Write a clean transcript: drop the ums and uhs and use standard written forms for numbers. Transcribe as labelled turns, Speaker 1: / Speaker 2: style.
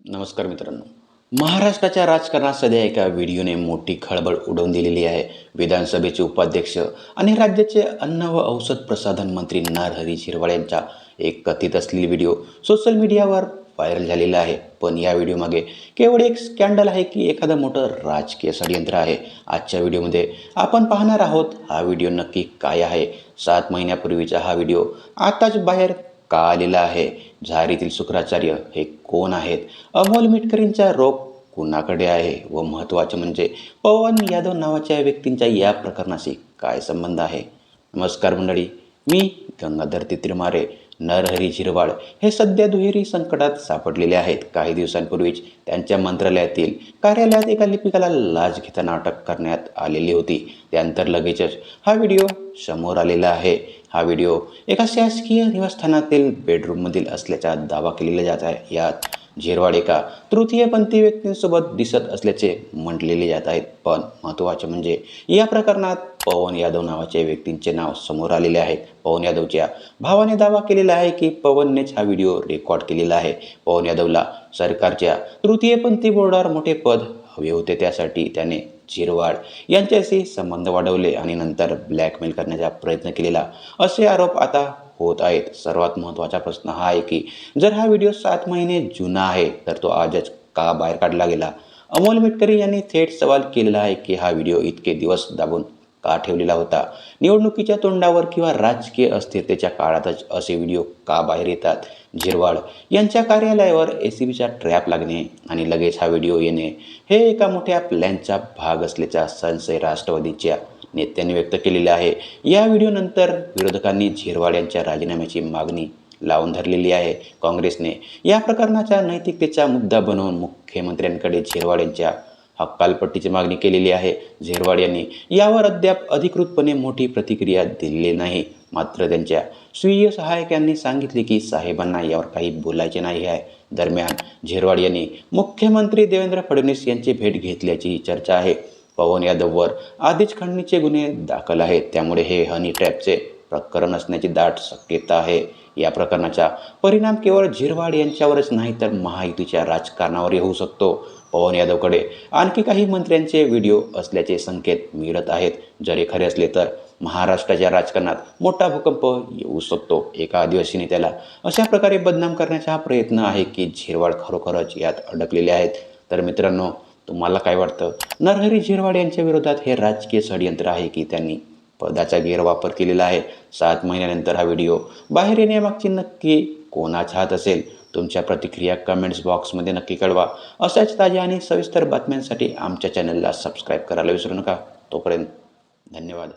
Speaker 1: नमस्कार मित्रांनो. महाराष्ट्राच्या राजकारणात सध्या एका व्हिडिओने मोठी खळबळ उडवून दिलेली आहे. विधानसभेचे उपाध्यक्ष आणि राज्याचे अन्न व औषध प्रसाधन मंत्री नरहरी झिरवाळ यांचा एक कथित असलेली व्हिडिओ सोशल मीडियावर व्हायरल झालेला आहे. पण या व्हिडिओमागे केवळ एक स्कॅन्डल आहे की एखादं मोठं राजकीय षडयंत्र आहे? आजच्या व्हिडिओमध्ये आपण पाहणार आहोत हा व्हिडिओ नक्की काय आहे. 7 महिन्यापूर्वीचा हा व्हिडिओ आताच बाहेर का आलेला आहे? झारीतील शुक्राचार्य हे कोण आहेत? अमोल मिटकरींचा रोग कुणाकडे आहे? व महत्त्वाचे म्हणजे पवन यादव नावाच्या व्यक्तींचा या प्रकरणाशी काय संबंध आहे? नमस्कार मंडळी, मी गंगाधर तित्रीमारे. नरहरी झिरवाळ हे सध्या दुहेरी संकटात सापडलेले आहेत. काही दिवसांपूर्वीच त्यांच्या मंत्रालयातील कार्यालयात एका लिपिकाला लाच घेताना अटक करण्यात आलेली होती. त्यानंतर लगेचच हा व्हिडिओ समोर आलेला आहे. हा व्हिडिओ एका शासकीय निवासस्थानातील बेडरूममधील असल्याचा दावा केलेला जात आहे. यात झिरवाळ एका तृतीयपंथी व्यक्तींसोबत दिसत असल्याचे म्हटलेले जात आहेत. पण महत्त्वाचे म्हणजे या प्रकरणात पवन यादव नावाच्या व्यक्तींचे नाव समोर आलेले आहेत. पवन यादवच्या भावाने दावा केलेला आहे की पवननेच हा व्हिडिओ रेकॉर्ड केलेला आहे. पवन यादवला सरकारच्या तृतीयपंथी बोर्डावर मोठे पद हवे होते. त्यासाठी त्याने झिरवाळ यांच्याशी संबंध वाढवले आणि नंतर ब्लॅकमेल करण्याचा प्रयत्न केलेला, असे आरोप आता होत आहेत. सर्वात महत्त्वाचा प्रश्न हा आहे की जर हा व्हिडिओ 7 महिने जुना आहे तर तो आजच का बाहेर काढला गेला? अमोल मिटकरी यांनी थेट सवाल केलेला आहे की हा व्हिडिओ इतके दिवस दाबून का ठेवलेला होता? निवडणुकीच्या तोंडावर किंवा राजकीय अस्थिरतेच्या काळातच असे व्हिडिओ का बाहेर येतात? झिरवाळ यांच्या कार्यालयावर एसीबीचा ट्रॅप लागणे आणि लगेच हा व्हिडिओ येणे हे एका मोठ्या प्लॅनचा भाग असल्याचा संशय राष्ट्रवादीच्या नेत्यांनी व्यक्त केलेला आहे. या व्हिडिओनंतर विरोधकांनी झिरवाळ यांच्या राजीनाम्याची मागणी लावून धरलेली आहे. काँग्रेसने या प्रकरणाचा नैतिकतेचा मुद्दा बनवून मुख्यमंत्र्यांकडे झिरवाळ यांच्या हकालपट्टीची मागणी केलेली आहे. झिरवाळ यांनी यावर अद्याप अधिकृतपणे मोठी प्रतिक्रिया दिलेली नाही. मात्र त्यांच्या स्वीय सहायकांनी सांगितले की साहेबांना यावर काही बोलायचे नाही आहे. दरम्यान झिरवाळ यांनी मुख्यमंत्री देवेंद्र फडणवीस यांची भेट घेतल्याची चर्चा आहे. पवन यादववर आधीच खंडणीचे गुन्हे दाखल आहेत. त्यामुळे हे हनी ट्रॅपचे प्रकरण असण्याची दाट शक्यता आहे. या प्रकरणाचा परिणाम केवळ झिरवाळ यांच्यावरच नाही तर महायुतीच्या राजकारणावरही होऊ शकतो. पवन यादवकडे आणखी काही मंत्र्यांचे व्हिडिओ असल्याचे संकेत मिळत आहेत. जर हे खरे असले तर महाराष्ट्राच्या राजकारणात मोठा भूकंप येऊ शकतो. एका आदिवासी नेत्याला अशा प्रकारे बदनाम करण्याचा हा प्रयत्न आहे की झिरवाळ खरोखरच यात अडकलेले आहेत. तर मित्रांनो, तुम्हाला काय वाटतं? नरहरी झिरवाळ यांच्या विरोधात हे राजकीय षडयंत्र आहे की त्यांनी पदाचा गैरवापर केलेला आहे? 7 महिन्यानंतर हा व्हिडिओ बाहेर येण्यामागची नक्की कोणाचा हात असेल? तुमच्या प्रतिक्रिया कमेंट्स बॉक्समध्ये नक्की कळवा. अशाच ताज्या आणि सविस्तर बातम्यांसाठी आमच्या चॅनलला सबस्क्राईब करायला विसरू नका. तोपर्यंत धन्यवाद.